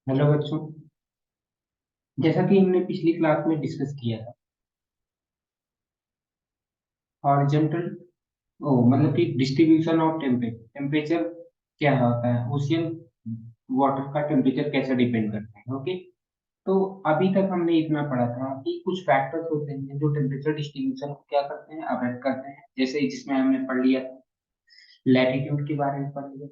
Hello बच्चों। जैसा कि हमने पिछली क्लास में डिस्कस किया था, हॉरिजॉन्टल ओ मतलब कि डिस्ट्रीब्यूशन ऑफ टेम्परेचर क्या होता है, ओशियन वाटर का टेम्परेचर कैसे डिपेंड करता है। ओके, तो अभी तक हमने इतना पढ़ा था कि कुछ फैक्टर्स होते हैं जो टेम्परेचर डिस्ट्रीब्यूशन को क्या करते हैं, अफेक्ट करते हैं। जैसे जिसमें हमने पढ़ लिया लैटिट्यूड के बारे में पढ़ लिया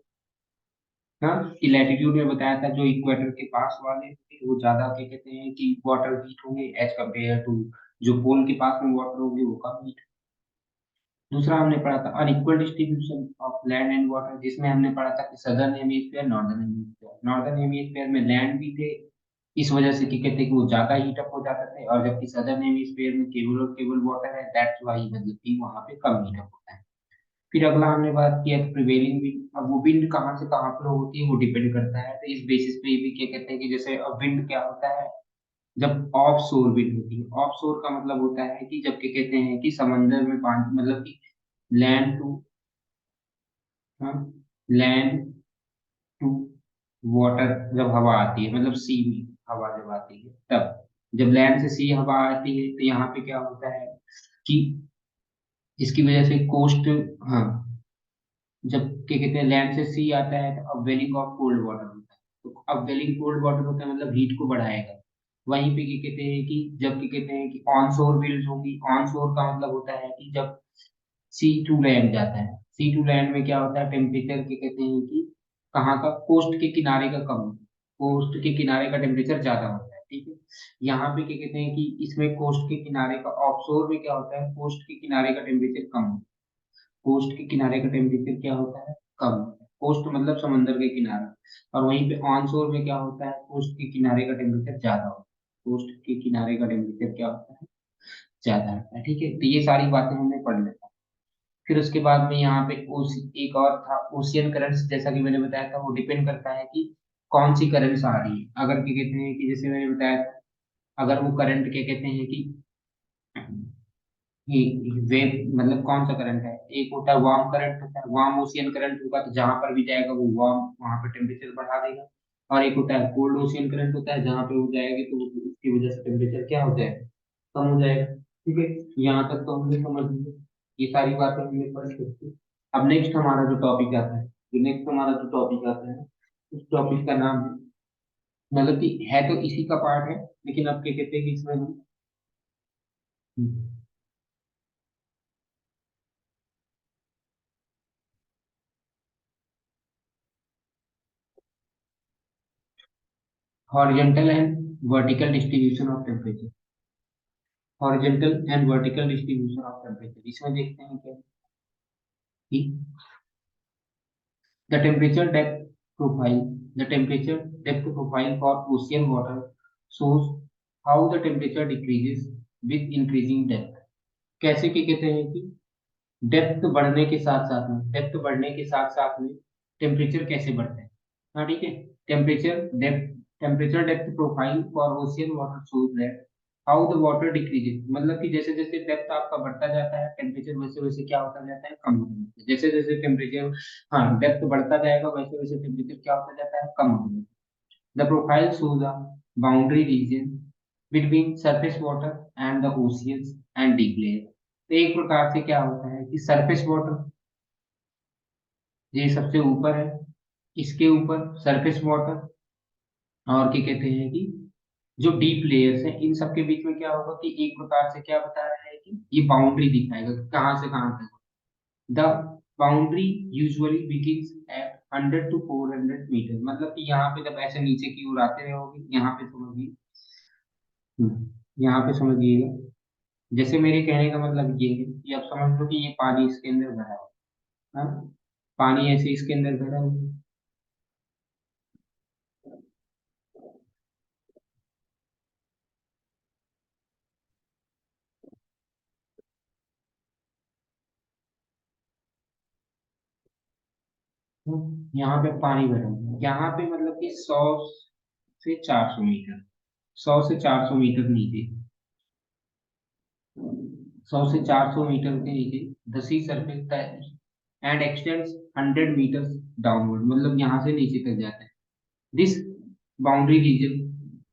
ना, कि लैटिट्यूड में बताया था जो इक्वेटर के पास वाले होंगे वो ज्यादा क्या कहते हैं कि वाटर हीट होंगे एज कम्पेयर टू जो पोल के पास में वाटर होंगे वो कम हीट। दूसरा हमने पढ़ा था unequal distribution of land and water, जिसमें हमने पढ़ा था कि southern hemisphere northern hemisphere, northern hemisphere में लैंड भी थे, इस वजह से कि कहते हैं कि वो ज्यादा हीट अप हो जाते थे, और जबकि सदर्न हेमिस्फीयर में केवल और केवल वाटर है, दैट्स व्हाई मतलब कि वहां पे कम हीट अप होता है। फिर अगला हमने बात किया प्रिवेलिंग विंड। अब वो विंड कहाँ से कहाँ फ्लो होती है वो डिपेंड करता है, तो इस बेसिस पे भी क्या कहते हैं कि जैसे अब विंड क्या होता है, जब ऑफ शोर विंड होती है। ऑफ शोर का मतलब होता है कि जब क्या कहते हैं कि समंदर में पानी मतलब कि land to land to water जब हवा आती है, मतलब सी में हवा जब आती है तब, जब लैंड से सी हवा आती है तो यहाँ पे क्या होता है कि इसकी वजह से कोस्ट, हाँ, जब क्या कहते हैं लैंड से सी आता है तो अपवेलिंग ऑफ कोल्ड वाटर होता है, तो अपवेलिंग कोल्ड वाटर होता है मतलब हीट को बढ़ाएगा। वहीं पे क्या कहते हैं कि जब क्या कहते हैं कि ऑन शोर विंड्स होंगी, ऑन शोर का मतलब होता है कि जब सी टू लैंड जाता है, सी टू लैंड में क्या होता है टेम्परेचर क्या कहते हैं कि कहाँ का, कोस्ट के किनारे का कम, कोस्ट के किनारे का टेम्परेचर ज्यादा होता है। ठीक है, यहाँ पे क्या कहते हैं कि इसमें कोस्ट के किनारे का, ऑफशोर में क्या होता है कोस्ट के किनारे का टेम्परेचर कम होता है, कोस्ट के किनारे का टेम्परेचर क्या होता है कम होता है। कोस्ट मतलब समंदर के किनारे, और वहीं पे ऑन शोर में क्या होता है कोस्ट के किनारे का टेम्परेचर ज्यादा होता है, कोस्ट के किनारे का टेम्परेचर क्या होता है ज्यादा होता है। ठीक है, तो ये सारी बातें हमने पढ़ लेता। फिर उसके बाद में यहाँ पे एक और था ओशियन करंट्स, जैसा कि मैंने बताया था वो डिपेंड करता है कि कौन सी करंट्स आ रही है। अगर क्या कहते हैं कि जैसे मैंने बताया था, अगर वो करंट क्या कहते हैं कि वेव मतलब कौन सा करंट है, एक होता है वार्म करंट होता है, वार्म ओशियन करंट होगा तो जहां पर भी जाएगा वो वार्म वहां पे टेम्परेचर बढ़ा देगा। और एक होता है कोल्ड ओशियन करंट होता है, जहां पे वो जाएगी तो उसकी वजह से टेम्परेचर क्या हो जाएगा कम हो जाएगा। ठीक है, यहाँ तक तो हमने समझ लिया, ये सारी बातें हमने पढ़ सकती। अब नेक्स्ट हमारा जो टॉपिक आता है, जो नेक्स्ट हमारा जो टॉपिक आता है उस टॉपिक का नाम है, मतलब कि है तो इसी का पार्ट है, लेकिन अब क्या कहते हैं कि इसमें हम horizontal and vertical distribution of temperature, horizontal and vertical distribution of temperature. इसमें देखते हैं क्या कि the temperature depth profile, the temperature depth profile for ocean water shows how the temperature decreases with increasing depth. कैसे कि कहते हैं कि डेप्थ बढ़ने के साथ साथ में, डेप्थ बढ़ने के साथ साथ में टेम्परेचर कैसे बढ़ता है। हाँ ठीक है, temperature depth profile for ocean water shows that how the water decreases, मतलब कि जैसे जैसे डेप्थ आपका बढ़ता जाता है टेम्परेचर वैसे वैसे क्या होता जाता है कम होता जाता है, जैसे जैसे टेम्परेचर, हाँ, डेप्थ बढ़ता जाएगा वैसे वैसे टेम्परेचर क्या होता जाता है कम होता जाता है। The profile shows a boundary region between surface water and the oceans and deep layer. तो एक प्रकार से क्या होता है कि सरफेस वाटर ये सबसे ऊपर है, इसके ऊपर सरफेस वाटर, और क्या कहते हैं कि जो डीप लेयर्स है इन सब के बीच में क्या होगा कि एक प्रकार से क्या बता रहा है कि ये बाउंड्री दिखाएगा कि कहाँ से कहाँ तक। The boundary usually begins at 100 to 400 metre, मतलब कि यहाँ पे जब ऐसे नीचे की ओर आते रहोगे यहाँ पे समझिए, यहाँ पे समझिएगा, जैसे मेरे कहने का मतलब ये है कि आप समझ लो कि ये पानी इसके अंदर भरा है, हाँ? पानी ऐसे इसके अंदर भरा हुआ है। यहाँ पे पानी भरा हुआ है, यहाँ पे मतलब कि 100 से 400 मीटर, 100 से 400 मीटर नीचे, 100 से 400 मीटर के नीचे the sea surface and extends 100 metre downward, मतलब यहाँ से नीचे तक जाता है। This boundary region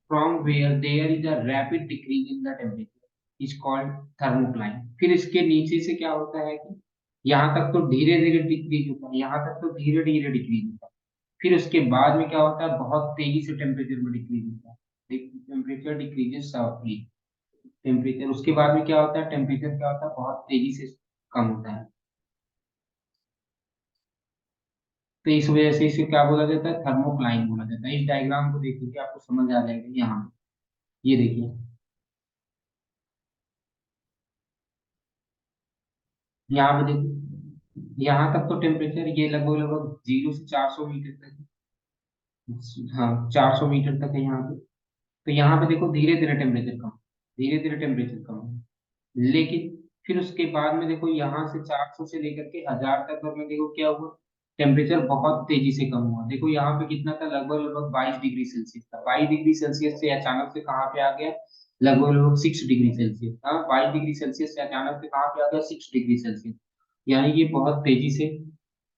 from where there is a rapid decrease in the temperature is called thermocline. फिर इसके नीचे से क्या होता है कि यहाँ तक तो धीरे धीरे डिक्रीज होता है, यहाँ तक तो धीरे धीरे डिक्रीज होता है, फिर उसके बाद में क्या होता है, बहुत तेजी से टेम्परेचर में डिक्रीज होता है, टेम्परेचर डिक्रीजेस सॉफ्टली। टेम्परेचर उसके बाद में क्या होता है, टेम्परेचर क्या होता है, बहुत तेजी से कम होता है। तो इस वजह से इसे क्या बोला जाता है, थर्मोक्लाइन बोला जाता है। इस डायग्राम को देखिए कि आपको समझ आ जाएगा यहाँ पे। ये देखिए, यहाँ पे देखिए, यहाँ तक तो टेम्परेचर ये लगभग लगभग 0 से 400 मीटर तक है। हाँ, 400 मीटर तक है यहाँ पे। तो यहाँ पे देखो धीरे धीरे टेम्परेचर कम, धीरे धीरे टेम्परेचर कम है। लेकिन फिर उसके बाद में देखो यहाँ से 400 से लेकर के 1000 तक में देखो क्या हुआ, टेम्परेचर बहुत तेजी से कम हुआ। देखो यहाँ पे कितना था, लगभग लगभग 22 डिग्री सेल्सियस था। 22 डिग्री सेल्सियस से अचानक से कहाँ पे आ गया, लगभग लगभग 6 डिग्री सेल्सियस। हाँ, 22 डिग्री सेल्सियस से अचानक से कहाँ पे आ गया, 6 डिग्री सेल्सियस। यानी कि बहुत तेजी से,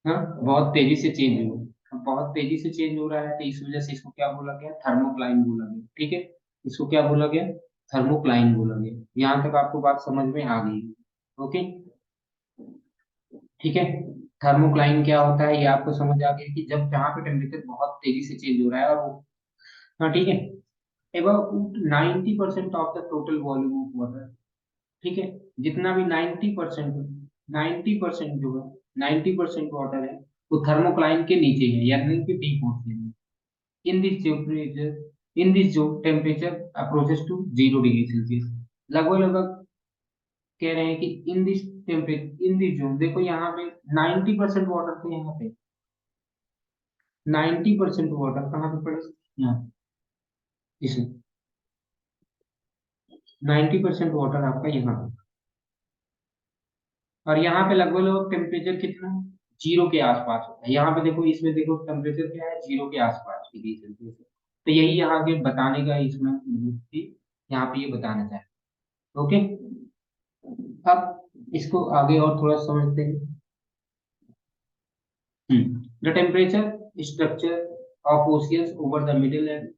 हाँ, बहुत तेजी से चेंज हुआ, बहुत तेजी से चेंज हो रहा है। तो इस वजह से इसको क्या बोला गया, थर्मोक्लाइन बोला गया। ठीक है, इसको क्या बोला गया, थर्मोक्लाइन बोला गया। यहाँ तक आपको बात समझ में आ गई। ओके, ठीक है। थर्मोक्लाइन क्या होता है ये आपको समझ आ गया कि जब जहाँ पे टेम्परेचर बहुत तेजी से चेंज हो रहा है और वो, हाँ ठीक है, about 90% of the total volume of water. ठीक है, जितना भी 90%, 90% जो है, 90% वाटर है, वो थर्मोक्लाइन के नीचे है, यानी कि डीप ओशन में। In this temperature, in this जो temperature approaches to 0 degree Celsius, लगभग लगभग कह रहे हैं कि in this temperature, in this zone, देखो यहाँ पे 90% वाटर थे, यहाँ पे 90% वाटर कहाँ पे पड़े, यहाँ, इसमें 90% वाटर आपका यहाँ पे। और यहाँ पे लगभग लगभग टेम्परेचर कितना, 0 के आसपास होता है। यहाँ पे देखो, इसमें देखो टेम्परेचर क्या है, 0 के आसपास डिग्री सेल्सियस। तो यही यहाँ के बताने का इसमें मतलब कि यहाँ पे ये बताना चाहे। ओके, अब इसको आगे और थोड़ा समझते हैं। The temperature structure of oceans over the middle and,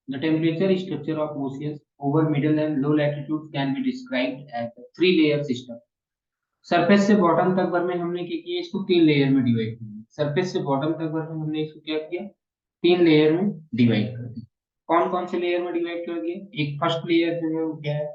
the temperature structure of oceans over middle and low latitudes can be described as a three layer system। Surface से बॉटम तक भर में हमने क्या किया, इसको 3 लेयर में डिवाइड किया। सरफेस से बॉटम तक भर में हमने इसको क्या किया, 3 लेयर में डिवाइड कर दिया। कौन कौन से लेयर में डिवाइड कर दिया, एक फर्स्ट लेयर जो है वो क्या है,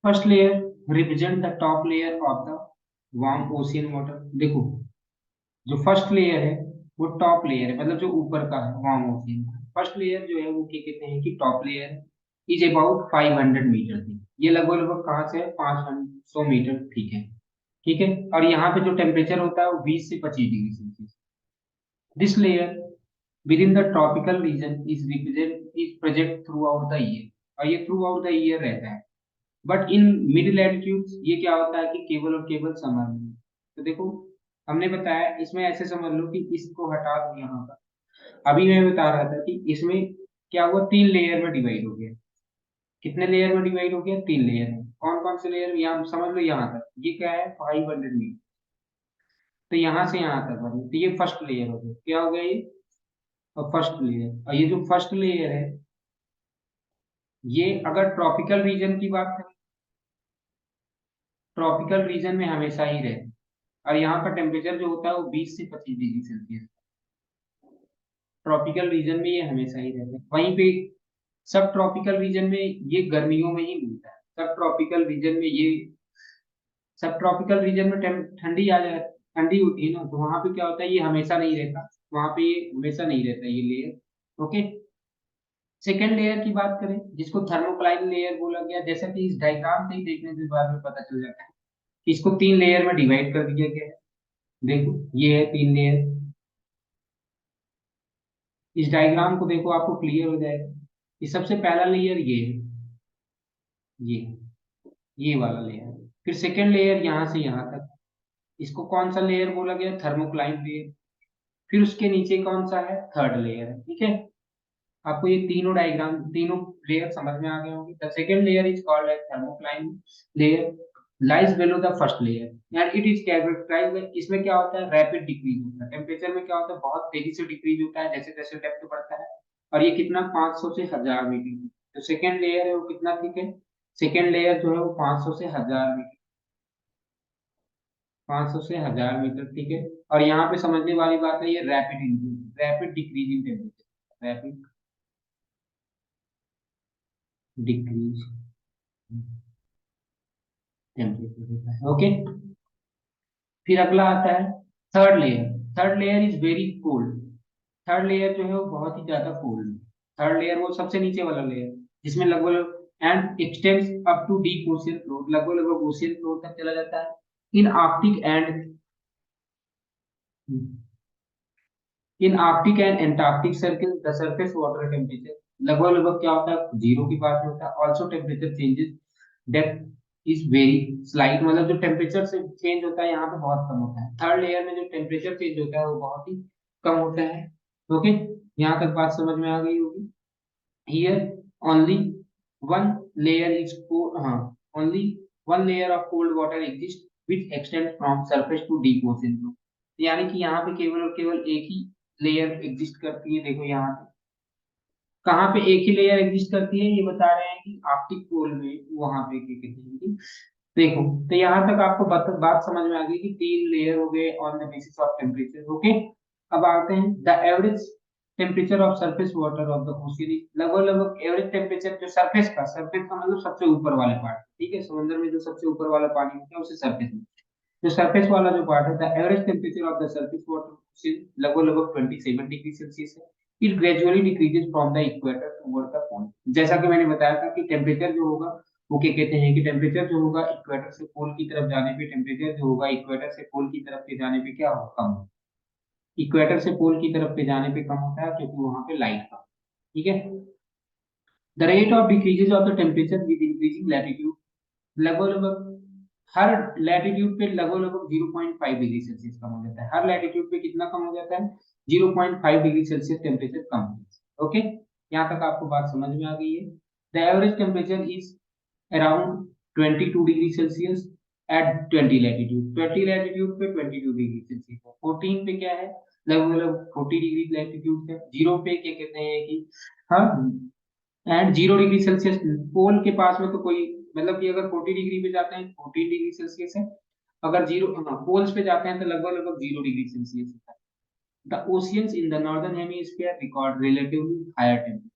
first layer represent the top layer of the warm ocean water. देखो, जो फर्स्ट लेयर है वो टॉप लेयर है, मतलब जो ऊपर का है वार्म ओशियन। फर्स्ट लेयर जो है वो क्या कहते हैं कि top layer is about 500 metre थी। ये लगभग लगभग कहाँ से है, 500 मीटर, ठीक है। ठीक है, और यहाँ पे जो टेम्परेचर होता है वो 20 से 25 degree Celsius. This layer with in the tropical region is present through out the year, और ये थ्रू आउट द ईयर रहता है। बट इन मिडिल एल्टीट्यूड्स ये क्या होता है कि केवल और केवल समर में। तो देखो, हमने बताया इसमें, ऐसे समझ लो कि इसको हटा दो यहाँ पर। अभी मैं बता रहा था कि इसमें क्या हुआ, 3 लेयर में डिवाइड हो गया। कितने लेयर में डिवाइड हो गया, 3 लेयर में। कौन कौन से लेयर, यहाँ समझ लो, यहाँ तक ये क्या है, 500 मीटर। तो यहाँ से यहाँ तक बनी, तो ये फर्स्ट लेयर हो गया, क्या हो गया ये, और फर्स्ट लेयर। और ये जो फर्स्ट लेयर है, ये अगर ट्रॉपिकल रीजन की बात करें, ट्रॉपिकल रीजन में हमेशा ही रहता है। और यहाँ का टेम्परेचर जो होता है वो 20 से 25 डिग्री सेल्सियस। ट्रॉपिकल रीजन में ये हमेशा ही रहता है। वहीं पे सब ट्रॉपिकल रीजन में ये गर्मियों में ही मिलता है। सब ट्रॉपिकल रीजन में ये, सब ट्रॉपिकल रीजन में ठंडी आ जाए, ठंडी होती है ना, तो वहां पे क्या होता है, ये हमेशा नहीं रहता। वहां पे ये हमेशा नहीं रहता ये लेयर। ओके, सेकेंड लेयर की बात करें, जिसको थर्मोक्लाइन लेयर बोला गया, जैसा कि इस डायग्राम से ही देखने के बाद में पता चल जाता है कि इसको 3 लेयर में डिवाइड कर दिया गया है। देखो, ये है 3 लेयर। इस डायग्राम को देखो, आपको क्लियर हो जाएगा। ये सबसे पहला लेयर ये है, ये ये वाला लेयर। फिर सेकेंड लेयर यहाँ से यहाँ तक, इसको कौन सा लेयर बोला गया, थर्मोक्लाइन लेयर। फिर उसके नीचे कौन सा है, थर्ड लेयर है, ठीक है। आपको ये तीनों डायग्राम, तीनों लेयर समझ में आ गए होंगे। The second layer is called as thermocline layer, lies below the first layer and it is characterised, इसमें क्या होता है, रैपिड डिक्रीज होता है टेम्परेचर में, क्या होता है बहुत तेजी से डिक्रीज होता है जैसे जैसे डेप्थ बढ़ता है। और ये कितना, 500 से 1000 मीटर। जो सेकंड लेयर है वो कितना थिक है, सेकंड लेयर जो है वो 500 से 1000 मीटर, 500 से 1000 मीटर, ठीक है। और यहाँ पे समझने वाली बात है, ये rapid increase, rapid decrease in temperature, rapid decrease temperature होता है, ओके। फिर अगला आता है third layer. Third layer is very cold, third layer जो है वो बहुत ही ज्यादा कोल्ड है। थर्ड लेयर वो सबसे नीचे वाला लेयर जिसमें लगभग and extends up to deep ocean floor, लगभग लगभग ओशियन फ्लोर तक चला जाता है। In Arctic and in Arctic and Antarctic circle the surface water temperature, लगभग लगभग क्या होता है, जीरो की पास में होता है। Also temperature changes depth is very slight, मतलब जो टेम्परेचर से चेंज होता है यहाँ पे बहुत कम होता है। थर्ड लेयर में जो टेम्परेचर चेंज होता है वो बहुत ही कम होता है, ओके। यहाँ तक बात समझ में आ गई होगी। Here only one layer is हाँ, only one layer of cold water exist which extend from surface to deep ocean floor, यानी कि यहाँ पे केवल और केवल एक ही लेयर एग्जिस्ट करती है। देखो यहाँ पे कहाँ पे एक ही लेयर एग्जिस्ट करती है, ये बता रहे हैं कि आर्कटिक पोल में, वहां पे क्या कहते हैं कि, देखो तो यहाँ तक आपको बात समझ में आ गई कि तीन लेयर हो गए on the basis of temperature, okay. अब आते हैं the average temperature of surface water of the ocean, लगभग लगभग एवरेज टेम्परेचर जो सरफेस का, सरफेस का मतलब सबसे ऊपर वाले पार्ट, ठीक है, समुद्र में जो सबसे ऊपर वाला पानी होता है उसे सरफेस में, जो सरफेस वाला जो पार्ट है, the average temperature of the surface water से लगभग लगभग 27 डिग्री सेल्सियस है। It gradually decreases from the equator toward the pole, जैसा कि मैंने बताया था कि टेम्परेचर जो होगा वो क्या कहते हैं कि टेम्परेचर जो होगा इक्वेटर से पोल की तरफ जाने पे, टेम्परेचर जो होगा इक्वेटर से पोल की तरफ पे जाने पे क्या होगा, कम होगा। इक्वेटर से पोल की तरफ पे जाने पे कम होता है क्योंकि वहां पे लाइट कम, ठीक है। The rate of decreases of the temperature with increasing latitude, लगभग लगभग हर लैटिट्यूड पे लगभग लगभग 0.5 डिग्री सेल्सियस कम हो जाता है। हर लैटिट्यूड पे कितना कम हो जाता है, 0.5 डिग्री सेल्सियस टेम्परेचर कम हो जाता है, ओके। यहाँ तक आपको बात समझ में आ गई है। The average temperature is around 22 degree Celsius at 20 latitude, 20 latitude पे 22 डिग्री सेल्सियस है। 14 पे क्या है, लगभग लगभग 40 डिग्री लैटिट्यूड है। जीरो पे क्या कहते हैं कि, हाँ, एंड 0 डिग्री सेल्सियस पोल के पास में तो कोई, मतलब कि अगर 40 डिग्री पे जाते हैं 14 डिग्री सेल्सियस है, अगर जीरो पोल्स पे जाते हैं तो लगभग लगभग 0 डिग्री सेल्सियस होता है। The oceans in the northern hemisphere record relatively higher temperature,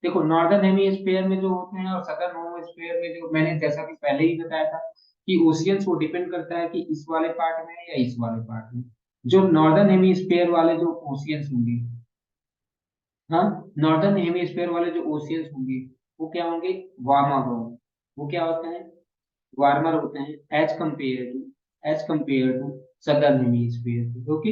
देखो नॉर्दर्न हेमिस्फीयर में जो होते हैं और सदर्न हेमिस्फीयर में, जो मैंने जैसा कि पहले ही बताया था कि ओशियंस वो डिपेंड करता है कि इस वाले पार्ट में है या इस वाले पार्ट में। जो नॉर्दर्न हेमिस्फीयर वाले जो ओशियंस होंगे, हाँ, नॉर्दर्न हेमिस्फीयर वाले जो ओशियंस होंगे वो क्या होंगे, वार्मर होंगे। वो क्या होते हैं, वार्मर होते हैं as compared to southern hemisphere, okay.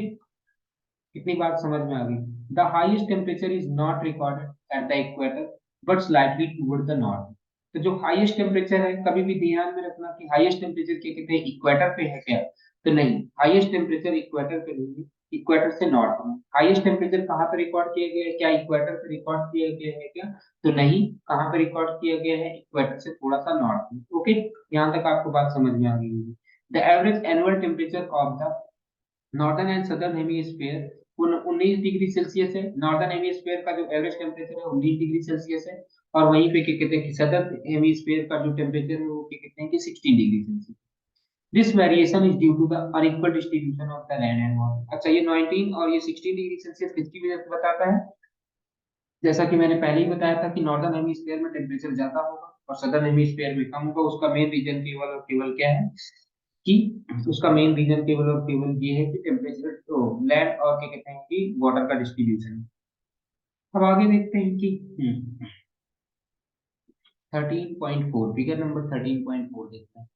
कितनी बात समझ में आ गई। The highest temperature is not recorded at the equator but slightly toward the north, तो जो हाईएस्ट टेम्परेचर है कभी भी ध्यान में रखना कि हाईएस्ट टेम्परेचर क्या कहते हैं, इक्वेटर पे है क्या, तो नहीं, हाईएस्ट टेम्परेचर इक्वेटर पे नहीं है, इक्वेटर से नॉर्थ में। हाईएस्ट टेम्परेचर कहाँ पे रिकॉर्ड किया गया है, क्या इक्वेटर पे रिकॉर्ड किया गया है क्या, तो नहीं, कहाँ पे रिकॉर्ड किया गया है, इक्वेटर से थोड़ा सा नॉर्थ में, ओके। यहाँ तक आपको बात समझ में आ गई होगी। The average annual temperature of the northern and southern hemisphere 19 degree Celsius है। नॉर्दर्न हेमिस्फीयर का जो एवरेज टेम्परेचर है 19 डिग्री सेल्सियस है, और वहीं पे क्या कहते हैं कि सदर्न हेमिस्फीयर का जो टेम्परेचर है वो क्या कहते हैं कि 16 degree Celsius. This variation is due to the unequal distribution of the land and water. अच्छा, ये 19 और ये 16 डिग्री सेल्सियस किसकी वजह से बताता है, जैसा कि मैंने पहले ही बताया था कि नॉर्दर्न हेमिस्फीयर में टेम्परेचर ज्यादा होगा और सदर्न हेमिस्फीयर में कम होगा। उसका मेन रीजन केवल और केवल क्या है कि, उसका मेन रीजन केवल और केवल ये है कि टेम्परेचर तो लैंड और क्या कहते हैं कि वाटर का डिस्ट्रीब्यूशन। अब आगे देखते हैं कि 13.4, फिगर नंबर 13.4 देखते हैं।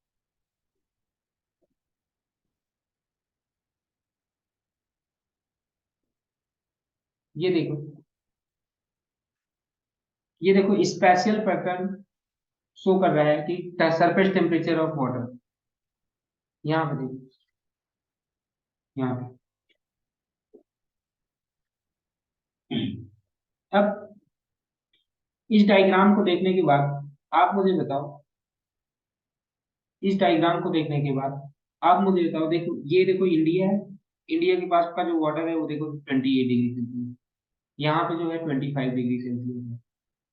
ये देखो, ये देखो स्पेशल पैटर्न शो कर रहा है कि सरफेस टेम्परेचर ऑफ वाटर, यहाँ पे देखो, यहाँ पे अब इस डायग्राम को देखने के बाद आप मुझे बताओ, इस डायग्राम को देखने के बाद आप मुझे बताओ, देखो ये देखो इंडिया है, इंडिया के पास का जो वाटर है वो देखो 28 डिग्री सेल्सियस, यहाँ पे जो है 25 डिग्री सेल्सियस है।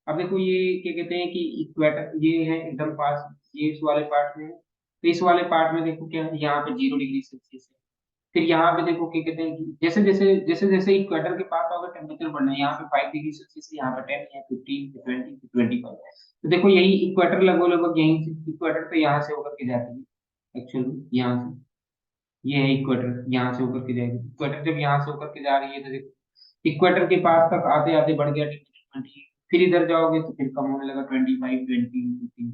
अब देखो ये क्या कहते हैं कि इक्वेटर ये है एकदम पास, ये इस वाले पार्ट में है, तो इस वाले पार्ट में देखो क्या है, यहाँ पे 0 डिग्री सेल्सियस है। फिर यहाँ पे देखो क्या कहते हैं कि जैसे जैसे इक्वेटर के पास होगा टेम्परेचर बढ़ना है, यहाँ पे 5 डिग्री सेल्सियस है, यहाँ पे 10 है, 15 से 20 से 25। तो देखो यही इक्वेटर लगभग लगभग यहीं से, इक्वेटर तो यहाँ से होकर के जाती है एक्चुअली, यहाँ से, ये है इक्वेटर, यहाँ से होकर के जाएगी इक्वेटर, जब यहाँ से होकर के जा रही है तो देखो इक्वेटर के पास तक आते आते बढ़ गया टेम्परेचर 20, फिर इधर जाओगे तो फिर कम होने लगा 25, 20, 15।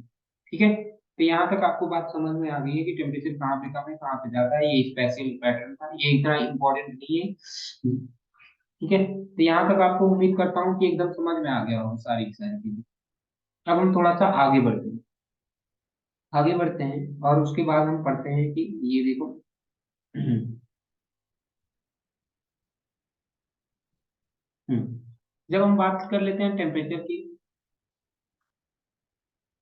ठीक है, तो यहाँ तक आपको बात समझ में आ गई है कि टेम्परेचर कहाँ पे कम है कहाँ पे जाता है, ये स्पेशल पैटर्न था, ये इतना इंपॉर्टेंट नहीं है। ठीक है, तो यहाँ तक आपको उम्मीद करता हूँ कि एकदम समझ में आ गया हो सारी की सारी चीजें। अब हम थोड़ा सा आगे बढ़ते हैं, आगे बढ़ते हैं और उसके बाद हम पढ़ते हैं कि ये देखो जब हम बात कर लेते हैं टेम्परेचर की,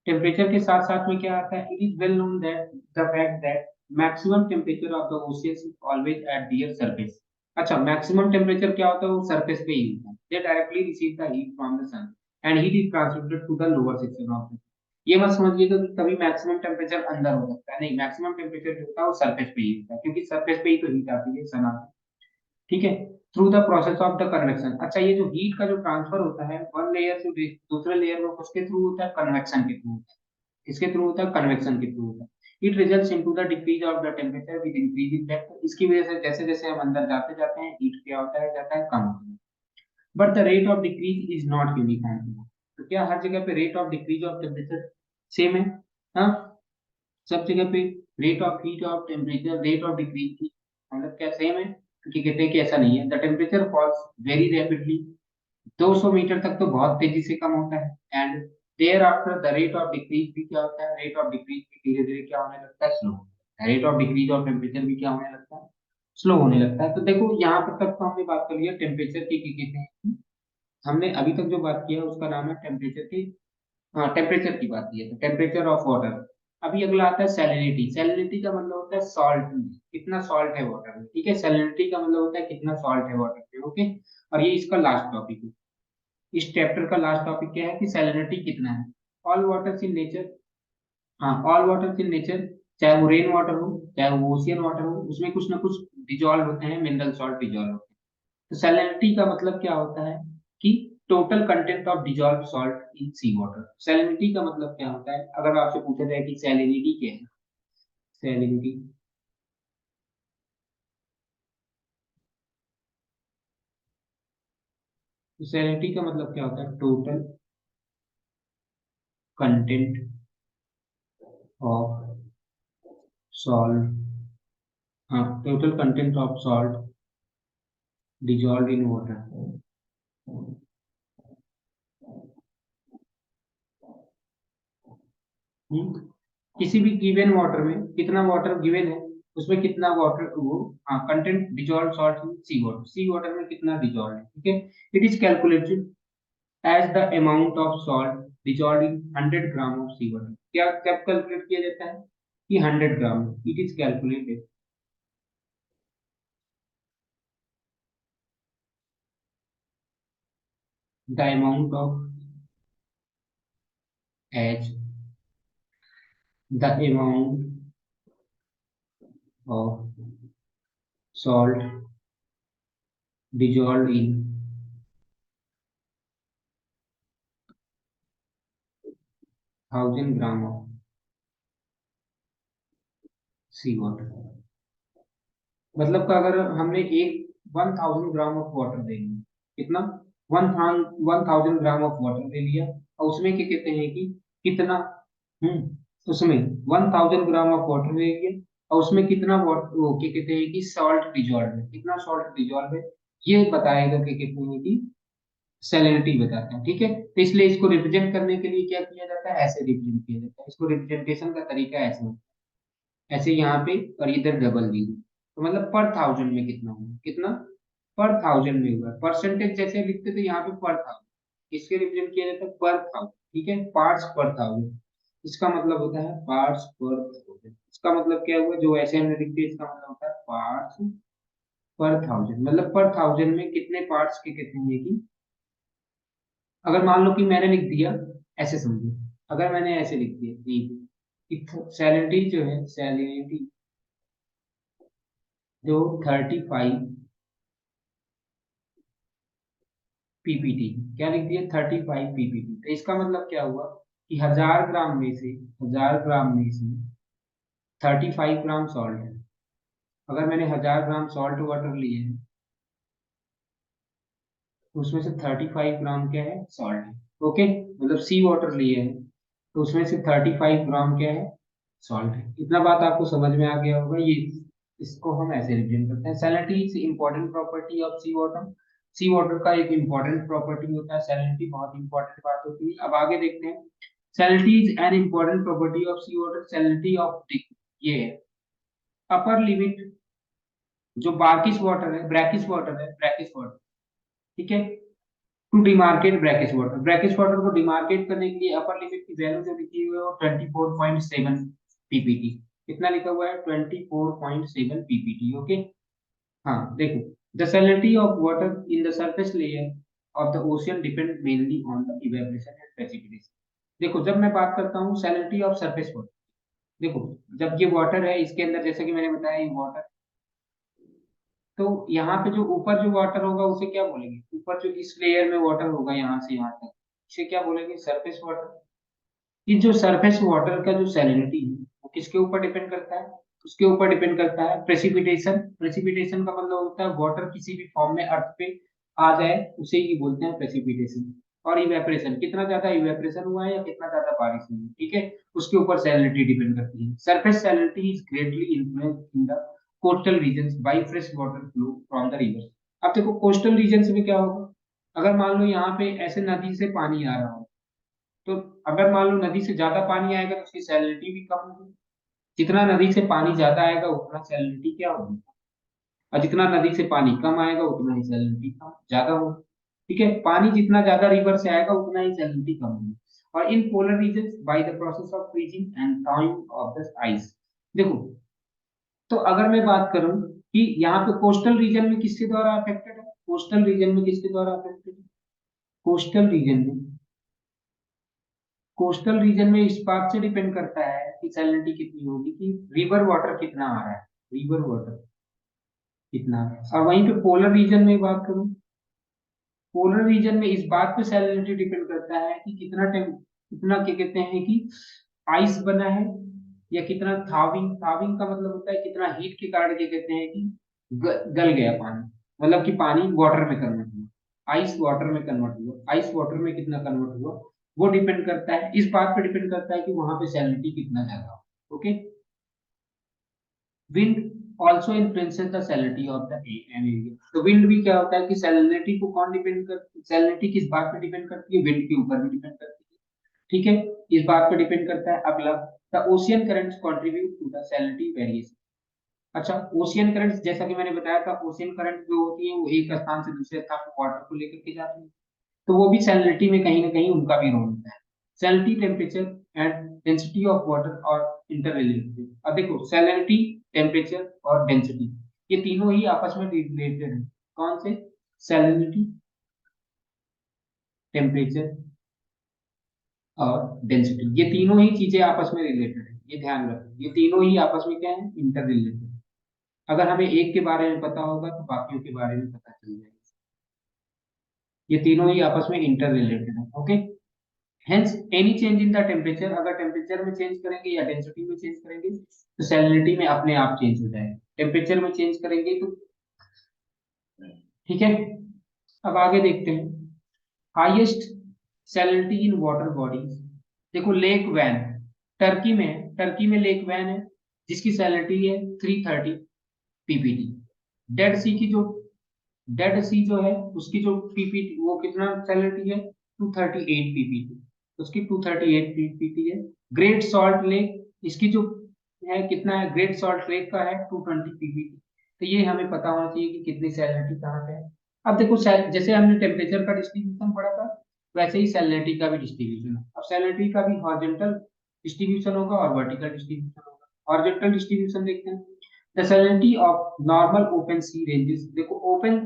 टेम्परेचर के साथ साथ में क्या आता है, it is well known that the fact that maximum temperature of the oceans is always at their surface. अच्छा, मैक्सिमम टेम्परेचर क्या होता है, वो सरफेस पे ही होता है, they directly receive the heat from the sun and heat is transmitted to the lower section of the. ये मत समझिएगा कि कभी मैक्सिमम टेम्परेचर अंदर हो सकता है, नहीं, मैक्सिमम टेम्परेचर जो होता है वो सरफेस पे ही होता है, क्योंकि सरफेस पे ही तो हीट आती है, सन आता है। ठीक है, through the process of the convection. अच्छा, ये जो हीट का जो ट्रांसफर होता है वन लेयर से दूसरे लेयर में, उसके थ्रू होता है, कन्वेक्शन के थ्रू होता है। किसके थ्रू होता है, कन्वेक्शन के थ्रू होता है। It results into the decrease of the temperature with increasing depth. इसकी वजह से जैसे जैसे हम अंदर जाते जाते हैं हीट क्या होता है, जाता है, कम होता है। But the rate of decrease is not uniform. तो क्या हर जगह पे rate of decrease of temperature same है? हाँ, सब जगह पे rate of heat of temperature, rate of decrease की मतलब क्या सेम है? क्योंकि कहते हैं कि ऐसा नहीं है, the temperature falls very rapidly, 200 metre तक तो बहुत तेजी से कम होता है, and thereafter the rate of decrease भी क्या होता है, रेट ऑफ डिक्रीज भी धीरे धीरे क्या होने लगता है, slow. Rate of decrease of temperature भी क्या होने लगता है, स्लो होने लगता है। तो देखो यहाँ पर तक तो हमने बात कर लिया टेम्परेचर की, कहते हैं, हमने अभी तक जो बात किया उसका नाम है टेम्परेचर की। हाँ, टेम्परेचर की बात की है, तो टेम्परेचर ऑफ वाटर। अभी अगला आता है सैलिनिटी। सैलिनिटी का मतलब होता है सॉल्ट, कितना सॉल्ट है वाटर में। ठीक है, सैलिनिटी का मतलब होता है कितना सॉल्ट है वाटर में। ओके, और ये इसका लास्ट टॉपिक है, इस चैप्टर का लास्ट टॉपिक क्या है कि सैलिनिटी कितना है। ऑल वाटर्स इन नेचर, हाँ, ऑल वाटर्स इन नेचर, चाहे वो रेन वाटर हो चाहे वो ओशियन वाटर हो, उसमें कुछ ना कुछ डिजॉल्व होते हैं, मिनरल सॉल्ट डिजॉल्व होते हैं। तो सैलिनिटी का मतलब क्या होता है कि total content of dissolve salt in sea water. Salinity का मतलब क्या होता है, अगर आपसे पूछा जाए कि सैलिनिटी क्या है, सैलिनिटी, तो सैलिनिटी का मतलब क्या होता है, टोटल कंटेंट ऑफ सॉल्ट, हाँ, total content of salt dissolve in water. किसी भी गिवन वाटर में कितना वाटर गिवन है, उसमें कितना वाटर वो, हाँ, content dissolve salt in sea water, sea water में कितना डिजॉल्व है। ठीक है, it is calculated as the amount of salt dissolve in 100 gram of sea water. क्या कब कैलकुलेट किया जाता है कि 100 gram, it is calculated the amount of, as the amount of salt dissolved in 1000 gram of sea water. मतलब का अगर हमने एक 1000 ग्राम ऑफ वाटर दे दिया, कितना, 1000 ग्राम ऑफ वाटर दे दिया, और उसमें क्या कहते हैं कि कितना, उसमें 1000 ग्राम ऑफ वाटर दे दिया, और उसमें कितना वाटर, वो क्या कहते हैं कि सॉल्ट डिजॉल्व है, कितना सॉल्ट डिजॉल्व है, ये बताएगा, क्या कहते हैं कि सैलिनिटी बताता है। ठीक है, तो इसलिए इसको रिप्रेजेंट करने के लिए क्या किया जाता है, ऐसे रिप्रेजेंट किया जाता है इसको, रिप्रेजेंटेशन का तरीका ऐसे होता है। ऐसे यहाँ पे और इधर डबल जीरो, तो मतलब पर थाउजेंड में कितना होगा, कितना, पर थाउजेंड में हुआ है। परसेंटेज जैसे लिखते थे यहाँ पे पर थाउजेंड, इसके रिप्रेजेंट किया जाता है पर थाउजेंड, ठीक है, पार्ट्स पर थाउजेंड। इसका मतलब होता है पार्ट्स पर थाउजेंड। इसका मतलब क्या हुआ, जो ऐसे हमने लिख दिया इसका मतलब होता है पार्ट्स पर थाउजेंड, मतलब पर थाउजेंड में कितने पार्ट्स के कितने हैं कि, अगर मान लो कि मैंने लिख दिया, ऐसे समझो, अगर मैंने ऐसे लिख दिया कि सैलिनिटी जो है, सैलिनिटी जो 35 पीपीटी, क्या लिख दिया 35 पीपीटी, तो इसका मतलब क्या हुआ कि 1000 ग्राम में से, 1000 ग्राम में से 35 ग्राम सॉल्ट है। अगर मैंने 1000 ग्राम सॉल्ट वाटर लिए हैं तो उसमें से 35 ग्राम क्या है, सॉल्ट है। ओके, मतलब सी वाटर लिए हैं तो उसमें से 35 ग्राम क्या है, सॉल्ट है। इतना बात आपको समझ में आ गया होगा। ये इसको हम ऐसे रिप्रेजेंट करते हैं, salinity is important property of sea water. Sea water का एक इंपॉर्टेंट प्रॉपर्टी होता है सैलिनिटी, बहुत इंपॉर्टेंट बात होती है। अब आगे देखते हैं, salinity is an important property of sea water. Salinity of, ये है अपर लिमिट, जो बार्किश वाटर है, ब्रैकिश वाटर है, ब्रैकिश वाटर, ठीक है, to demarcate brackish water, brackish water को डिमार्केट करने के लिए अपर लिमिट की वैल्यू जो लिखी हुई है वो 24.7 पीपीटी। कितना लिखा हुआ है, 24.7 पीपीटी। ओके, हाँ देखो, the salinity of water in the surface layer of the ocean depend mainly on the evaporation and precipitation. देखो, जब मैं बात करता हूँ सैलिनिटी ऑफ सरफेस वाटर, देखो जब ये वाटर है इसके अंदर, जैसे कि मैंने बताया ये वाटर, तो यहाँ पे जो ऊपर जो वाटर होगा उसे क्या बोलेंगे, ऊपर जो इस लेयर में वाटर होगा यहाँ से यहाँ तक, इसे क्या बोलेंगे, सरफेस वाटर। ये जो सरफेस वाटर का जो सैलिनिटी है वो किसके ऊपर डिपेंड करता है, उसके ऊपर डिपेंड करता है प्रेसिपिटेशन। प्रेसिपिटेशन का मतलब होता है वाटर किसी भी फॉर्म में अर्थ पे आ जाए उसे ही बोलते हैं प्रेसिपिटेशन। और इवेपोरेशन, कितना ज्यादा इवेपोरेशन हुआ है या कितना ज्यादा बारिश हुई है, ठीक है, उसके ऊपर सैलिनिटी डिपेंड करती है। Surface salinity is greatly influenced in the coastal regions by fresh water flow from the rivers. अब देखो कोस्टल रीजन्स में क्या होगा, अगर मान लो यहाँ पे ऐसे नदी से पानी आ रहा हो, तो अगर मान लो नदी से ज्यादा पानी आएगा तो उसकी सैलिनिटी भी कम होगी। जितना नदी से पानी ज्यादा आएगा उतना सैलिनिटी क्या होगी, और जितना नदी से पानी कम आएगा उतना ही सैलिनिटी कम ज्यादा होगी। ठीक है, पानी जितना ज्यादा रिवर से आएगा उतना ही सैलिनिटी कम होगी। और in polar region by the process of freezing and थॉइंग of the ice. देखो, तो अगर मैं बात करूं कि यहाँ पे कोस्टल रीजन में किसके द्वारा अफेक्टेड है, कोस्टल रीजन में किसके द्वारा अफेक्टेड है, कोस्टल रीजन में, कोस्टल रीजन में इस बात से डिपेंड करता है कि सैलिनिटी कितनी होगी कि रिवर वाटर कितना आ रहा है, रिवर वाटर कितना है। और वहीं पे पोलर रीजन में बात करूं, पोलर रीजन में इस बात पे सैलिनिटी डिपेंड करता है कि कितना क्या कहते हैं कि आइस बना है, या कितना थाविंग, थाविंग का मतलब होता है कितना हीट के कारण क्या कहते हैं कि गल गया पानी, मतलब कि पानी वाटर में कन्वर्ट हुआ, आइस वाटर में कन्वर्ट हुआ, आइस वाटर में कितना कन्वर्ट हुआ, वो डिपेंड करता है, इस बात पे डिपेंड करता है कि वहां पे सैलिनिटी कितना ज्यादा हो। Okay, wind also influences the salinity of the an area. तो विंड भी क्या होता है कि सैलिनिटी को कौन डिपेंड कर, सैलिनिटी किस बात पे डिपेंड करती है, विंड के ऊपर भी डिपेंड करती है, ठीक है, इस बात पे डिपेंड करता है। अगला, the ocean currents contribute to the salinity variation. अच्छा, ओशियन करंट्स, जैसा कि मैंने बताया था, ओशियन करंट जो होती है वो एक स्थान से दूसरे स्थान में वाटर को लेकर के जाती है, तो वो भी सैलिनिटी में कहीं ना कहीं उनका भी रोल होता है। Salinity, temperature and density of water और इंटर रिलेटेड। अब देखो, सैलिनिटी, टेम्परेचर और डेंसिटी, ये तीनों ही आपस में रिलेटेड है। कौन से, सैलिनिटी, टेम्परेचर और डेंसिटी, ये तीनों ही चीजें आपस में रिलेटेड है, ये ध्यान रखो, ये तीनों ही आपस में क्या है, इंटर रिलेटेड। अगर हमें एक के बारे में पता होगा तो बाकियों के बारे में पता चल जाएगा। ये तीनों ही आपस में इंटर रिलेटेड है। Okay, hence any change in the temperature, अगर टेम्परेचर में चेंज करेंगे या डेंसिटी में चेंज करेंगे तो सैलिनिटी में अपने आप चेंज हो जाएगा। टेम्परेचर में चेंज करेंगे तो, ठीक है, अब आगे देखते हैं, highest salinity in water bodies. देखो लेक वैन, टर्की में है, टर्की में लेक वैन है जिसकी सैलिनिटी है 330 पीपीटी। डेड सी की जो, डेड सी जो है उसकी जो पीपीटी, वो कितना सैलिनिटी है, 238 पीपीटी, उसकी 238 पीपीटी है। ग्रेट सॉल्ट लेक, इसकी जो है कितना है, ग्रेट सॉल्ट लेक का है 220 पीपीटी। तो ये हमें पता होना चाहिए कि कितनी सैलिनिटी कहाँ पे है। अब देखो जैसे हमने टेम्परेचर का डिस्ट्रीब्यूशन पढ़ा था, वैसे ही सैलिनिटी का भी डिस्ट्रीब्यूशन है। अब सैलिनिटी का भी हॉरिजॉन्टल डिस्ट्रीब्यूशन होगा और वर्टिकल डिस्ट्रीब्यूशन होगा। हॉरिजॉन्टल डिस्ट्रीब्यूशन देखते हैं। The salinity of normal open sea ranges, देखो ओपन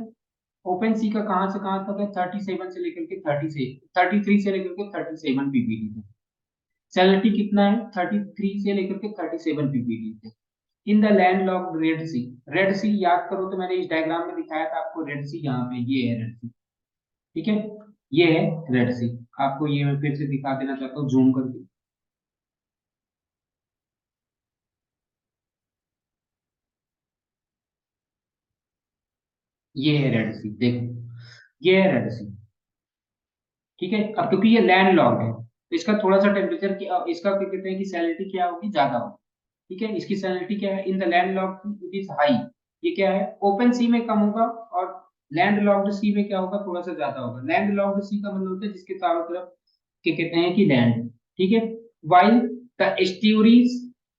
ओपन सी का कहाँ से कहाँ तक है, 37 से लेकर के 33 से लेकर के 37 पीपीडी तक। सैलिनिटी कितना है, 33 से लेकर के 37 पीपीडी तक। In the landlocked Red Sea, Red Sea याद करो तो मैंने इस डायग्राम में दिखाया था आपको, रेड सी यहाँ पे ये है रेड सी, ठीक है, ये है रेड सी। आपको ये मैं फिर से दिखा देना चाहता हूँ जूम करके, ये है रेड सी, देखो ये है रेड सी, ठीक है। अब क्योंकि ये लैंड लॉक्ड है तो इसका थोड़ा सा टेम्परेचर की इसका क्या कहते हैं कि सैलिनिटी क्या होगी, ज्यादा होगी, ठीक है। इसकी सैलिनिटी क्या है, इन the land locked it is high, ये क्या है, ओपन सी में कम होगा और लैंड लॉक्ड सी में क्या होगा, थोड़ा सा ज्यादा होगा। लैंड लॉक्ड सी का मतलब होता है जिसके चारों तरफ क्या कहते हैं कि लैंड, ठीक है। While the estuaries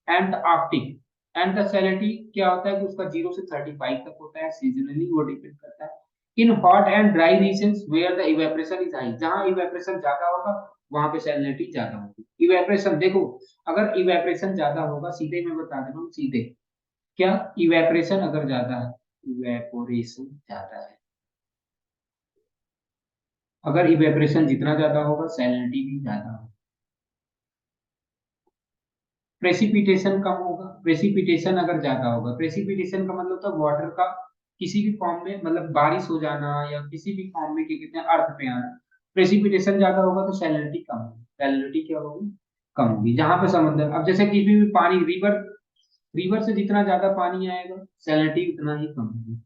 and the Arctic and the salinity क्या होता है कि उसका 0 से 35 तक होता है, सीजनली वो डिपेंड करता है। In hot and dry regions where the evaporation is high, जहां इवेपोरेशन ज्यादा होगा वहां पे सैलिनिटी ज्यादा होगी। इवेपोरेशन देखो, अगर इवेपोरेशन ज्यादा होगा, सीधे मैं बता दे रहा हूँ सीधे, क्या, इवेपोरेशन अगर ज्यादा है, इवेपोरेशन ज्यादा है, अगर इवेपोरेशन जितना ज्यादा होगा सैलिनिटी भी ज्यादा होगा। प्रेसिपिटेशन कम होगा, प्रेसिपिटेशन अगर ज्यादा होगा, प्रेसिपिटेशन का मतलब था वाटर का किसी भी फॉर्म में, मतलब बारिश हो जाना या किसी भी फॉर्म में क्या कहते हैं अर्थ पे आना। प्रेसिपिटेशन ज्यादा होगा तो सैलिनिटी कम होगी, सैलिनिटी क्या होगी, कम होगी। जहां पे समुद्र, अब जैसे किसी भी पानी, रिवर, रिवर से जितना ज्यादा पानी आएगा सैलिनिटी उतना ही कम होगी,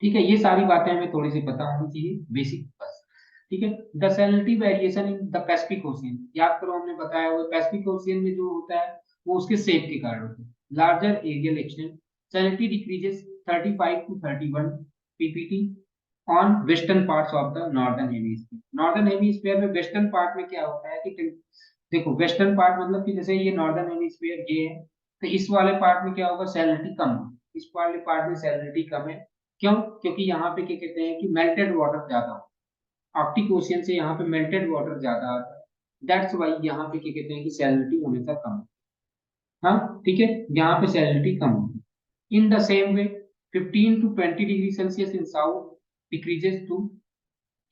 ठीक है। ये सारी बातें हमें थोड़ी सी पता होनी चाहिए, बेसिक बस, ठीक है। The salinity variation in the Pacific ocean, याद करो हमने बताया वो पैसिफिक ओशियन में जो होता है वो उसके शेप के कारण होता है। Larger areal extent, salinity decreases 35 to 31 PPT on western parts of the northern hemisphere. Northern hemisphere में वेस्टर्न पार्ट में क्या होता है कि देखो वेस्टर्न पार्ट मतलब कि जैसे ये नॉर्दर्न हेमिस्फीयर ये है, तो इस वाले पार्ट में क्या होगा, सैलिनिटी कम होगी, इस वाले पार्ट में सैलिनिटी कम है। क्यों, क्योंकि यहाँ पे क्या कहते हैं कि मेल्टेड वाटर ज्यादा हो, आर्कटिक ओशियन से यहाँ पे मेल्टेड वाटर ज्यादा आता है, दैट्स वाई यहाँ पे क्या कहते हैं कि सैलिनिटी हमेशा कम है। हाँ ठीक है, यहाँ पे सैलिनिटी कम होगी। In the same way 15 to 20 degree Celsius in south decreases to,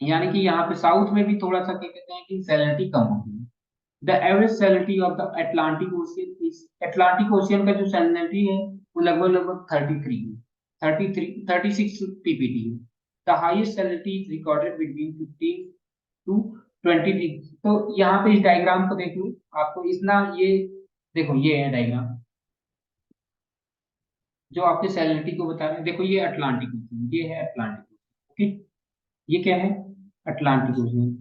यानी कि यहाँ पे साउथ में भी थोड़ा सा क्या कहते हैं कि सैलिनिटी कम होगी। The average salinity of the Atlantic ocean is, Atlantic ocean का जो सैलिनिटी है वो लगभग लगभग 33 है, 36 पीपीटी है। The highest salinity is recorded between 15 to 20 degree. तो यहाँ पे इस डायग्राम को देख लो, आपको इतना ये देखो, ये है डायग्राम जो आपके सैलिनिटी को बता रहे हैं। देखो ये अटलांटिक ओशियन, ये है अटलांटिक ओशियन, ओके, ये क्या है, अटलांटिक ओशियन।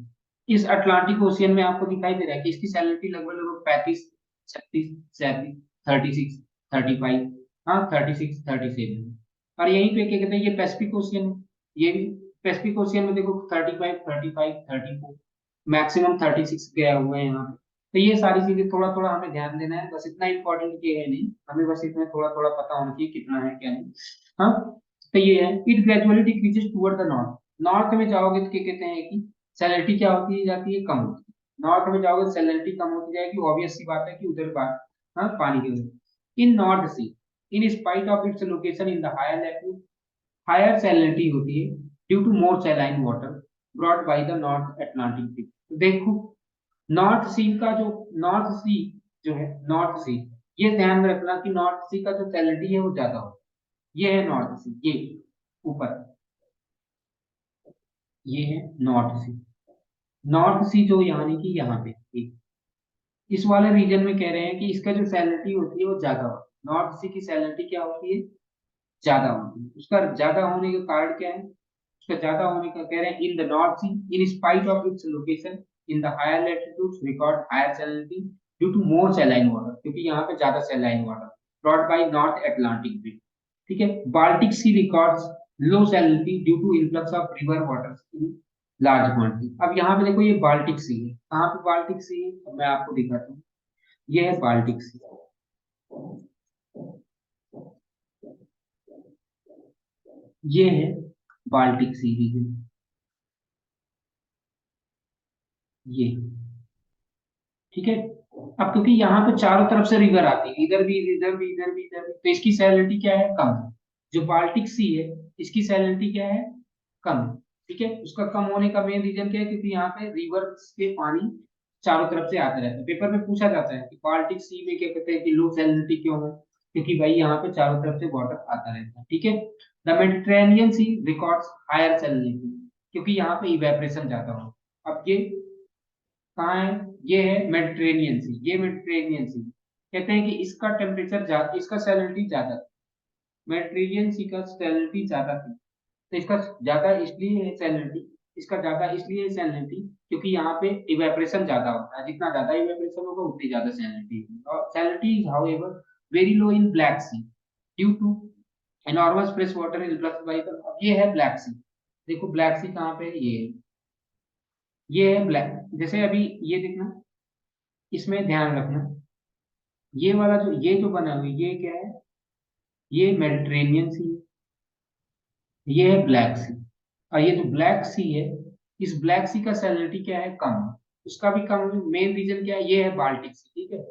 इस अटलांटिक ओशियन में आपको दिखाई दे रहा है कि इसकी सैलिनिटी लगभग लगभग 35, 36, 37, 36, 35, हाँ 36, 37। और यहीं पे क्या कहते हैं ये पैसिफिक ओशियन है, ये भी पैसिफिक ओशियन में देखो 35, 35, 34, मैक्सिमम 36 गया हुआ है यहाँ पे। तो ये सारी चीजें थोड़ा थोड़ा हमें ध्यान देना है, बस इतना इंपॉर्टेंट ये है नहीं, हमें बस इसमें थोड़ा थोड़ा पता होना चाहिए कितना है क्या नहीं। हाँ, तो ये है, it gradually decreases toward the north. North में जाओगे तो क्या कहते हैं कि सैलिनिटी क्या होती है जाती है, कम होती है। नॉर्थ में जाओगे तो सैलिनिटी कम होती जाएगी, ऑब्वियस सी बात है कि उधर बात, हाँ पानी की वजह। In North Sea, in spite of its location in the higher latitude, higher salinity होती है due to more saline water brought by the North Atlantic Sea. तो देखो नॉर्थ सी का जो, नॉर्थ सी जो है, नॉर्थ सी, ये ध्यान में रखना कि नॉर्थ सी का जो सैलिनिटी है वो ज्यादा हो, ये है नॉर्थ सी, ये ऊपर, ये है नॉर्थ सी। नॉर्थ सी जो यानी कि यहाँ पे इस वाले रीजन में कह रहे हैं कि इसका जो सैलिनिटी होती है वो ज्यादा होती है। नॉर्थ सी की सैलिनिटी क्या होती है, ज्यादा होती है। उसका ज्यादा होने का कारण क्या है, उसका ज्यादा होने का कह रहे हैं in the North Sea, in spite of its location in the higher latitudes record higher salinity due to more saline water, क्योंकि यहाँ पे ज्यादा saline water brought by North Atlantic wind, ठीक है। Baltic Sea records low salinity due to influx of river water in large quantity. अब यहाँ पे देखो ये बाल्टिक सी है, कहाँ पे बाल्टिक सी है, अब मैं आपको दिखाता हूँ, ये है बाल्टिक सी, ये है बाल्टिक सी रीजन, ये, ठीक है। अब क्योंकि यहाँ पे चारों तरफ से रिवर आती है, इधर भी इधर भी इधर भी इधर भी, तो इसकी सैलिनिटी क्या है, कम। जो बाल्टिक सी है, इसकी सैलिनिटी क्या है, कम। ठीक है, उसका कम होने का मेन रीजन क्या है, क्योंकि यहाँ पे रिवर के पानी चारों तरफ से आते रहते हैं। पेपर में पूछा जाता है कि बाल्टिक सी में क्या कहते हैं कि लो सैलिनिटी क्यों है, क्योंकि भाई यहाँ पे चारों तरफ से वाटर आता रहता है। ठीक है, the Mediterranean Sea records higher salinity, क्योंकि यहाँ पे इवेपोरेशन ज्यादा हो। अब ये कहाँ है, ये है मेडिटेरेनियन सी, ये मेडिटेरेनियन सी, कहते हैं कि इसका टेम्परेचर ज्यादा, इसका सैलिनिटी ज्यादा, मेडिटेरेनियन सी का सैलिनिटी ज्यादा थी। तो इसका ज्यादा इसलिए है सैलिनिटी, इसका ज्यादा इसलिए है सैलिनिटी, क्योंकि यहाँ पे इवेपोरेशन ज्यादा होता है, जितना ज्यादा इवेपोरेशन होगा उतनी ज्यादा सैलिनिटी होगी। और salinity is however very low in Black Sea due to enormous fresh water influx by the, अब ये है ब्लैक सी। देखो ब्लैक सी कहाँ पे है, ये है, ये है ब्लैक। जैसे अभी ये देखना, इसमें ध्यान रखना, ये वाला जो ये जो बना हुआ है, ये क्या है, ये मेडिटेरेनियन सी है, ये है ब्लैक सी। और ये जो ब्लैक सी है, इस ब्लैक सी का सैलिनिटी क्या है, कम है। उसका भी कम मेन रीजन क्या है, ये है बाल्टिक सी। ठीक है,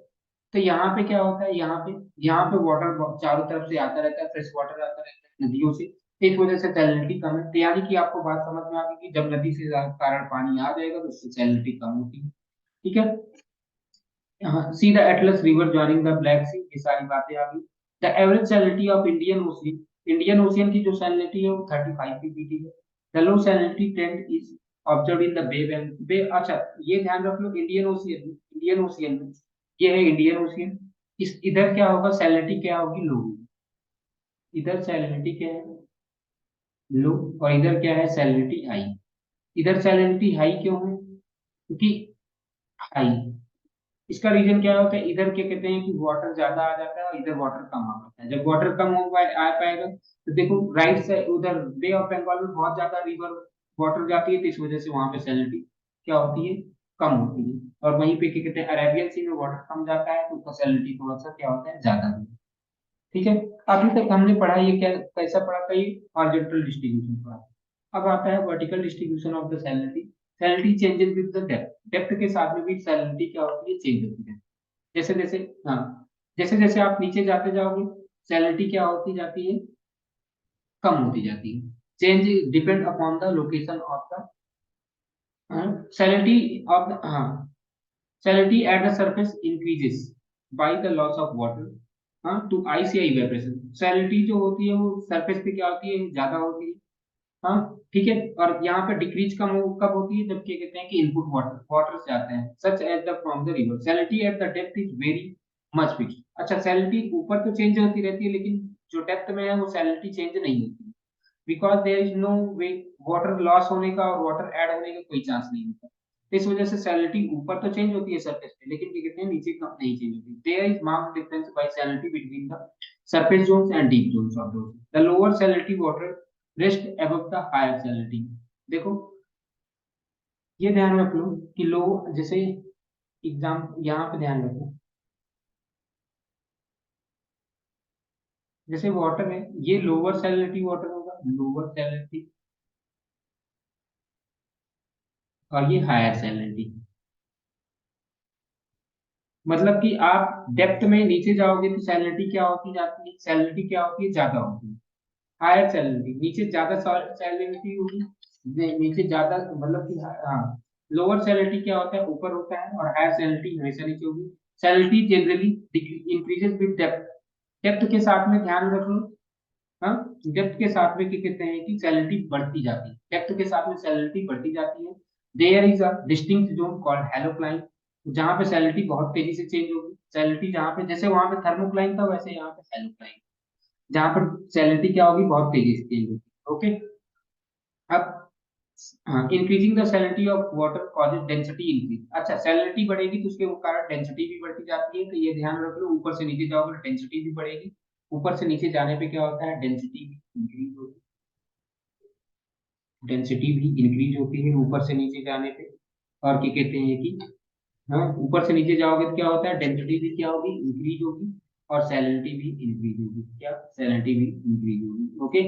तो यहाँ पे क्या होता है, यहाँ पे वाटर चारों तरफ से आता रहता है, फ्रेश वाटर आता रहता है नदियों से, तो इस वजह से सैलिनिटी कम है। तो यानी कि आपको बात समझ में आ गई कि जब नदी से कारण पानी आ जाएगा तो उससे सैलिनिटी कम होती है। ठीक है, see the Atlas river joining the Black Sea, ये सारी बातें आ गई। The average salinity of Indian Ocean, Indian Ocean की जो सैलिनिटी है वो 35 पीपीटी है। The low salinity trend is observe in the bay and bay. अच्छा, ये ध्यान रख लो, इंडियन ओशियन, इंडियन ओशियन में, ये है इंडियन ओशियन, इस इधर क्या होगा, सैलिनिटी क्या होगी, लो। इधर सैलिनिटी क्या है, लो, और इधर क्या है, सैलिनिटी हाई। इधर सैलिनिटी हाई क्यों है, क्योंकि हाई, इसका रीजन क्या होता है, इधर क्या कहते हैं कि वाटर ज्यादा आ जाता है और इधर वाटर कम आ जाता है। जब वाटर कम आ पाएगा तो देखो राइट साइड उधर बे ऑफ बंगाल में बहुत ज्यादा रिवर वाटर जाती है, तो इस वजह से वहां पे सैलिनिटी क्या होती है, कम होती है। और वहीं पे क्या कहते हैं, अरेबियन सी में वाटर कम जाता है तो उसका सैलिनिटी थोड़ा सा क्या होता है, ज्यादा होता है। ठीक है, अभी तक हमने पढ़ा ये क्या कैसा पढ़ा था, ये हॉरिजॉन्टल डिस्ट्रीब्यूशन पढ़ा। अब आता है vertical distribution of the salinity. Salinity changes with the depth, depth के साथ में भी सैलिनिटी क्या होती है, चेंज होती है। जैसे जैसे, हाँ, जैसे जैसे आप नीचे जाते जाओगे सैलिनिटी क्या होती जाती है, कम होती जाती है। Change depend upon the location of the salinity of the, हाँ, salinity at the surface increases by the loss of water, हाँ, to ice या evaporation। salinity जो होती है वो सरफेस पे क्या होती है, ज्यादा होती है। हाँ, ठीक है, और यहाँ पे डिक्रीज कब होती है, जब क्या कहते हैं कि इनपुट वाटर वाटर से आते हैं, such as the from the river. Salinity at the depth is very much fixed. अच्छा, सैलिनिटी ऊपर तो चेंज होती रहती है, लेकिन जो डेप्थ में है वो सैलिनिटी चेंज नहीं होती, because there is no way, water loss होने का और वाटर ऐड होने का कोई चांस नहीं होता। इस वजह से सैलिनिटी ऊपर तो चेंज होती है सरफेस पे, लेकिन क्या कहते हैं नीचे का नहीं चेंज होती। There is marked difference by salinity between the surface zones and deep zones of the ocean. The lower salinity water rest above the higher salinity. देखो, ये ध्यान रख लो कि लो, जैसे एग्जाम यहाँ पे ध्यान रखो, जैसे वाटर है, ये लोअर सैलिनिटी वाटर होगा, लोअर सैलिनिटी, और ये हायर सैलिनिटी। मतलब कि आप डेप्थ में नीचे जाओगे तो सैलिनिटी क्या होती जाती है, सैलिनिटी क्या होती है, ज्यादा होती है। हायर सैलिनिटी, नीचे ज्यादा सैलिनिटी होगी, नीचे ज्यादा, मतलब कि हाँ, लोअर सैलिनिटी क्या होता है, ऊपर होता है, और हायर सैलिनिटी हमेशा नीचे होगी। Salinity generally increases with depth, depth के साथ में ध्यान रख लो, हाँ, डेप्थ के साथ में क्या कहते हैं कि सैलिनिटी बढ़ती जाती है, डेप्थ के साथ में सैलिनिटी बढ़ती जाती है। There is a distinct zone called halocline, जहाँ पे सैलिनिटी बहुत तेजी से चेंज होगी। सैलिनिटी जहाँ पे, जैसे वहां पे थर्मोक्लाइन था, वैसे यहाँ पे हेलोक्लाइन, जहाँ पर सैलिनिटी क्या होगी, बहुत तेजी से चेंज होगी। ओके, अब हाँ, increasing the salinity of water causes density increase. अच्छा, सैलिनिटी बढ़ेगी तो उसके कारण डेंसिटी भी बढ़ती जाती है, तो ये ध्यान रख लो, ऊपर से नीचे जाओगे डेंसिटी भी बढ़ेगी, ऊपर से नीचे जाने पे क्या होता है, डेंसिटी भी इंक्रीज होती है, डेंसिटी भी इंक्रीज होती है ऊपर से नीचे जाने पे। और क्या कहते हैं कि, हाँ, ऊपर से नीचे जाओगे तो क्या होता है, डेंसिटी भी क्या होगी, इंक्रीज होगी, और सैलिनिटी भी इंक्रीज होगी, क्या, सैलिनिटी भी इंक्रीज होगी। ओके,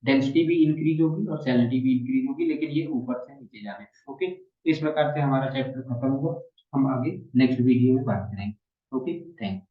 डेंसिटी भी इंक्रीज होगी और सैलिनिटी भी इंक्रीज होगी, लेकिन ये ऊपर से नीचे जाने से। ओके, इस प्रकार से हमारा चैप्टर खत्म हुआ। हम आगे नेक्स्ट वीडियो में बात करेंगे। Okay, thank